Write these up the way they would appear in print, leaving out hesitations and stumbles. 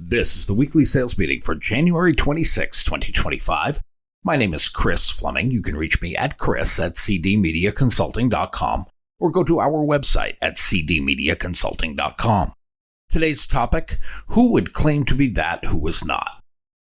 This is the weekly sales meeting for January 26, 2025. My name is Chris Fleming. You can reach me at chris@cdmediaconsulting.com or go to our website at cdmediaconsulting.com. Today's topic, who would claim to be that who was not?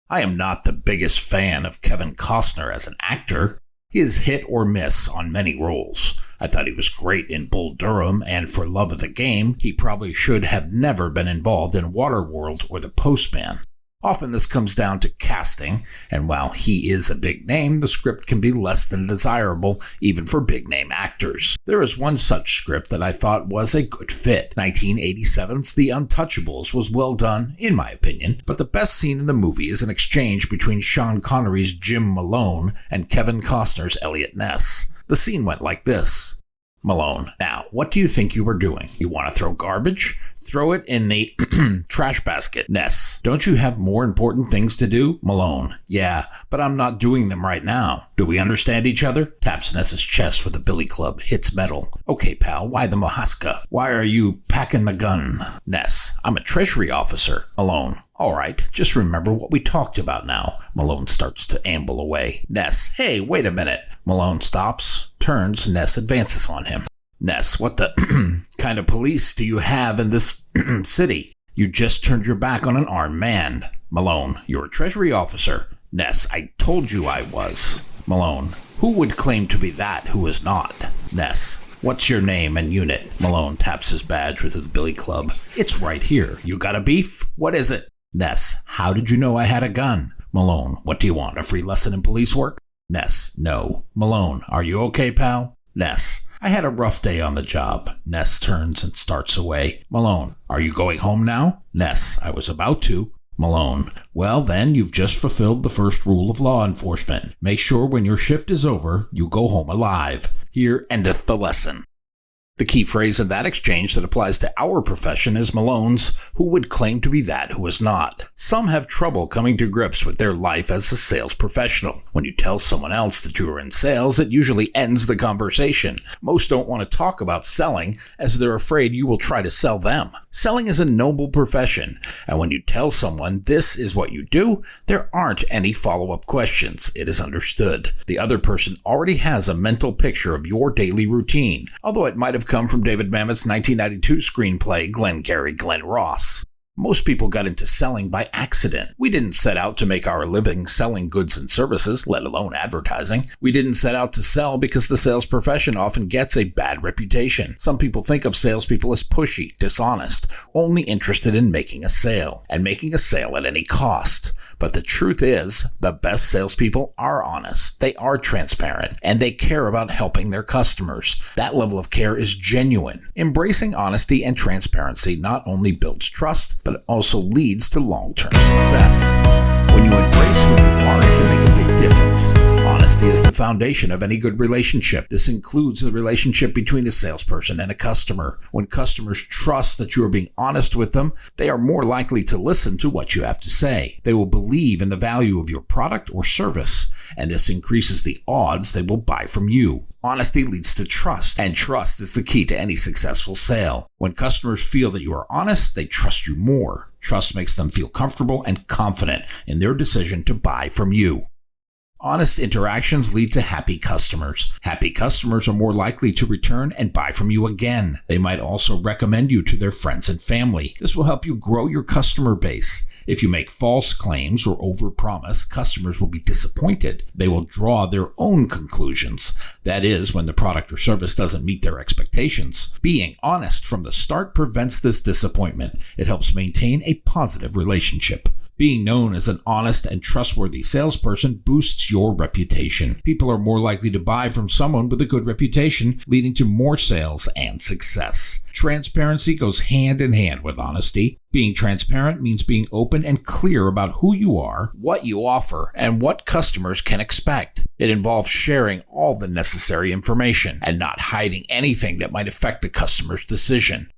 I am not the biggest fan of Kevin Costner as an actor. He is hit or miss on many roles. I thought he was great in Bull Durham, and for love of the game, he probably should have never been involved in Waterworld or The Postman. Often this comes down to casting, and while he is a big name, the script can be less than desirable, even for big-name actors. There is one such script that I thought was a good fit. 1987's The Untouchables was well done, in my opinion, but the best scene in the movie is an exchange between Sean Connery's Jim Malone and Kevin Costner's Elliot Ness. The scene went like this. Malone, now, what do you think you were doing? You want to throw garbage? Throw it in the trash basket. Ness, don't you have more important things to do? Malone, yeah, but I'm not doing them right now. Do we understand each other? Taps Ness's chest with a billy club, hits metal. Okay, pal, why the Mohaska? Why are you packing the gun? Ness, I'm a treasury officer. Malone, all right, just remember what we talked about now. Malone starts to amble away. Ness, hey, wait a minute. Malone stops, turns, Ness advances on him. Ness, what the kind of police do you have in this city? You just turned your back on an armed man. Malone, you're a treasury officer. Ness, I told you I was. Malone, who would claim to be that who is not? Ness, what's your name and unit? Malone taps his badge with his billy club. It's right here. You got a beef? What is it? Ness, how did you know I had a gun? Malone, what do you want, a free lesson in police work? Ness, no. Malone, are you okay, pal? Ness, I had a rough day on the job. Ness turns and starts away. Malone, are you going home now? Ness, I was about to. Malone, well then, you've just fulfilled the first rule of law enforcement. Make sure when your shift is over, you go home alive. Here endeth the lesson. The key phrase in that exchange that applies to our profession is Malone's, who would claim to be that who is not. Some have trouble coming to grips with their life as a sales professional. When you tell someone else that you are in sales, it usually ends the conversation. Most don't want to talk about selling, as they're afraid you will try to sell them. Selling is a noble profession, and when you tell someone this is what you do, there aren't any follow-up questions. It is understood. The other person already has a mental picture of your daily routine, although it might have come from David Mamet's 1992 screenplay, Glengarry Glen Ross. Most people got into selling by accident. We didn't set out to make our living selling goods and services, let alone advertising. We didn't set out to sell because the sales profession often gets a bad reputation. Some people think of salespeople as pushy, dishonest, only interested in making a sale, and making a sale at any cost. But the truth is, the best salespeople are honest, they are transparent, and they care about helping their customers. That level of care is genuine. Embracing honesty and transparency not only builds trust, but it also leads to long-term success. When you embrace who you are, it can make a big difference. Honesty is the foundation of any good relationship. This includes the relationship between a salesperson and a customer. When customers trust that you are being honest with them, they are more likely to listen to what you have to say. They will believe in the value of your product or service, and this increases the odds they will buy from you. Honesty leads to trust, and trust is the key to any successful sale. When customers feel that you are honest, they trust you more. Trust makes them feel comfortable and confident in their decision to buy from you. Honest interactions lead to happy customers. Happy customers are more likely to return and buy from you again. They might also recommend you to their friends and family. This will help you grow your customer base. If you make false claims or overpromise, customers will be disappointed. They will draw their own conclusions. That is, when the product or service doesn't meet their expectations. Being honest from the start prevents this disappointment. It helps maintain a positive relationship. Being known as an honest and trustworthy salesperson boosts your reputation. People are more likely to buy from someone with a good reputation, leading to more sales and success. Transparency goes hand in hand with honesty. Being transparent means being open and clear about who you are, what you offer, and what customers can expect. It involves sharing all the necessary information and not hiding anything that might affect the customer's decision.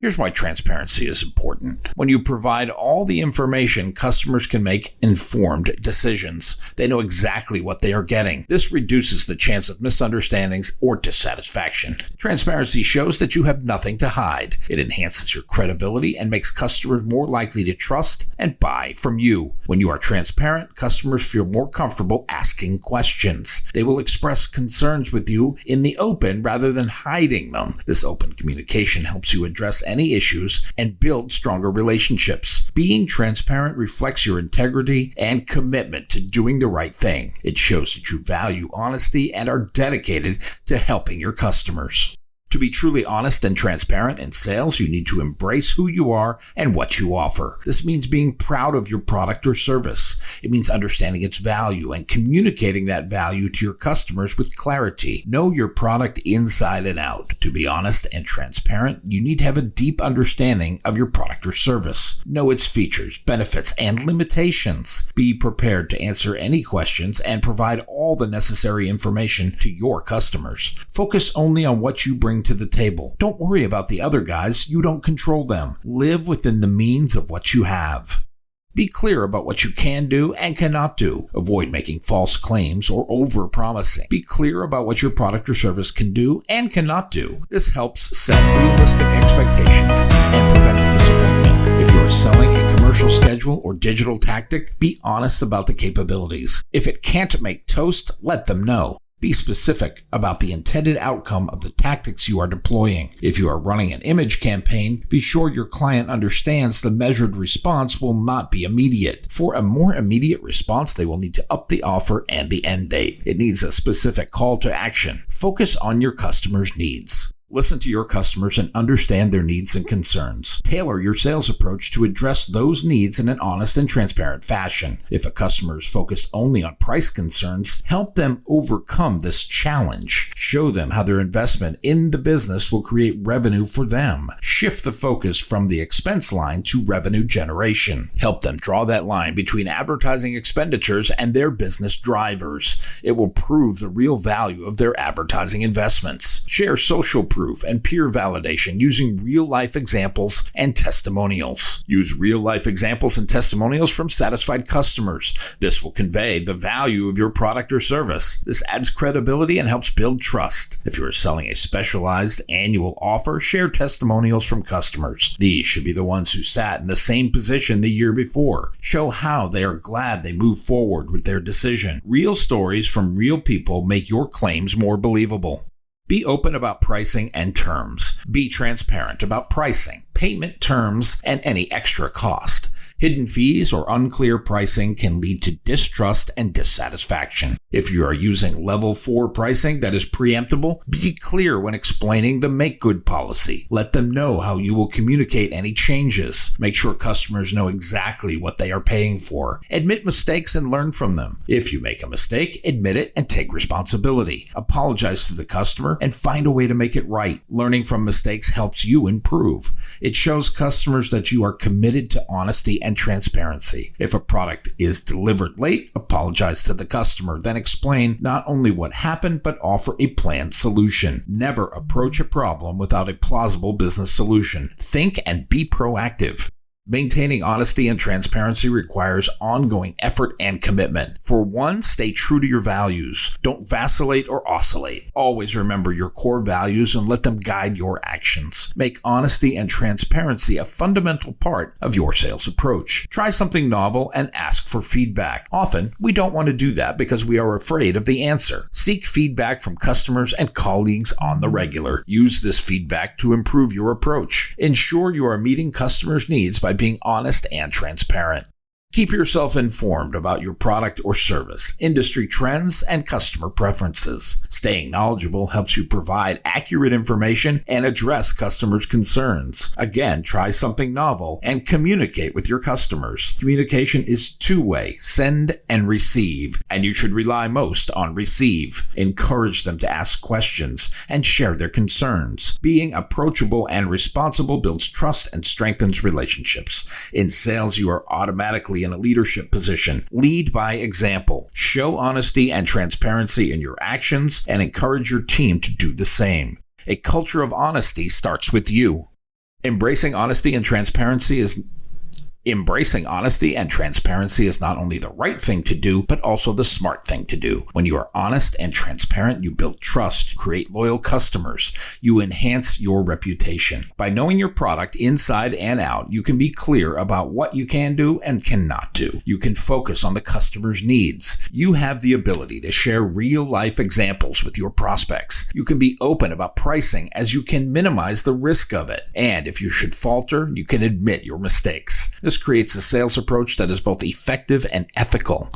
Here's why transparency is important. When you provide all the information, customers can make informed decisions. They know exactly what they are getting. This reduces the chance of misunderstandings or dissatisfaction. Transparency shows that you have nothing to hide. It enhances your credibility and makes customers more likely to trust and buy from you. When you are transparent, customers feel more comfortable asking questions. They will express concerns with you in the open rather than hiding them. This open communication helps you address any issues and build stronger relationships. Being transparent reflects your integrity and commitment to doing the right thing. It shows that you value honesty and are dedicated to helping your customers. To be truly honest and transparent in sales, you need to embrace who you are and what you offer. This means being proud of your product or service. It means understanding its value and communicating that value to your customers with clarity. Know your product inside and out. To be honest and transparent, you need to have a deep understanding of your product or service. Know its features, benefits, and limitations. Be prepared to answer any questions and provide all the necessary information to your customers. Focus only on what you bring to the table. Don't worry about the other guys. You don't control them. Live within the means of what you have. Be clear about what you can do and cannot do. Avoid making false claims or over-promising. Be clear about what your product or service can do and cannot do. This helps set realistic expectations and prevents disappointment. If you are selling a commercial schedule or digital tactic, be honest about the capabilities. If it can't make toast, let them know. Be specific about the intended outcome of the tactics you are deploying. If you are running an image campaign, be sure your client understands the measured response will not be immediate. For a more immediate response, they will need to up the offer and the end date. It needs a specific call to action. Focus on your customers' needs. Listen to your customers and understand their needs and concerns. Tailor your sales approach to address those needs in an honest and transparent fashion. If a customer is focused only on price concerns, help them overcome this challenge. Show them how their investment in the business will create revenue for them. Shift the focus from the expense line to revenue generation. Help them draw that line between advertising expenditures and their business drivers. It will prove the real value of their advertising investments. Share social proof and peer validation using real-life examples and testimonials. Use real-life examples and testimonials from satisfied customers. This will convey the value of your product or service. This adds credibility and helps build trust. If you are selling a specialized annual offer, share testimonials from customers. These should be the ones who sat in the same position the year before. Show how they are glad they moved forward with their decision. Real stories from real people make your claims more believable. Be open about pricing and terms. Be transparent about pricing, payment terms, and any extra cost. Hidden fees or unclear pricing can lead to distrust and dissatisfaction. If you are using level 4 pricing that is preemptible, be clear when explaining the make good policy. Let them know how you will communicate any changes. Make sure customers know exactly what they are paying for. Admit mistakes and learn from them. If you make a mistake, admit it and take responsibility. Apologize to the customer and find a way to make it right. Learning from mistakes helps you improve. It shows customers that you are committed to honesty and transparency. If a product is delivered late, apologize to the customer, then explain not only what happened, but offer a planned solution. Never approach a problem without a plausible business solution. Think and be proactive. Maintaining honesty and transparency requires ongoing effort and commitment. For one, stay true to your values. Don't vacillate or oscillate. Always remember your core values and let them guide your actions. Make honesty and transparency a fundamental part of your sales approach. Try something novel and ask for feedback. Often, we don't want to do that because we are afraid of the answer. Seek feedback from customers and colleagues on the regular. Use this feedback to improve your approach. Ensure you are meeting customers' needs by being honest and transparent. Keep yourself informed about your product or service, industry trends, and customer preferences. Staying knowledgeable helps you provide accurate information and address customers' concerns. Again, try something novel and communicate with your customers. Communication is two-way, send and receive, and you should rely most on receive. Encourage them to ask questions and share their concerns. Being approachable and responsible builds trust and strengthens relationships. In sales, you are automatically in a leadership position. Lead by example. Show honesty and transparency in your actions and encourage your team to do the same. A culture of honesty starts with you. Embracing honesty and transparency is not only the right thing to do, but also the smart thing to do. When you are honest and transparent, you build trust, you create loyal customers, you enhance your reputation. By knowing your product inside and out, you can be clear about what you can do and cannot do. You can focus on the customer's needs. You have the ability to share real-life examples with your prospects. You can be open about pricing as you can minimize the risk of it. And if you should falter, you can admit your mistakes. This creates a sales approach that is both effective and ethical.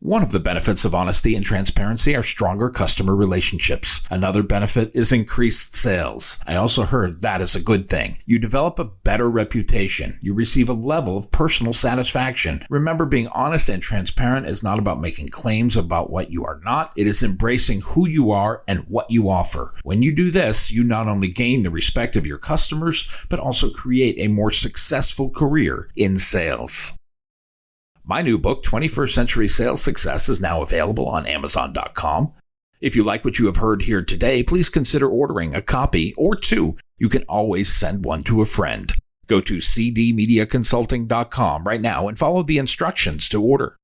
One of the benefits of honesty and transparency are stronger customer relationships. Another benefit is increased sales. I also heard that is a good thing. You develop a better reputation. You receive a level of personal satisfaction. Remember, being honest and transparent is not about making claims about what you are not. It is embracing who you are and what you offer. When you do this, you not only gain the respect of your customers, but also create a more successful career in sales. My new book, 21st Century Sales Success, is now available on Amazon.com. If you like what you have heard here today, please consider ordering a copy or two. You can always send one to a friend. Go to cdmediaconsulting.com right now and follow the instructions to order.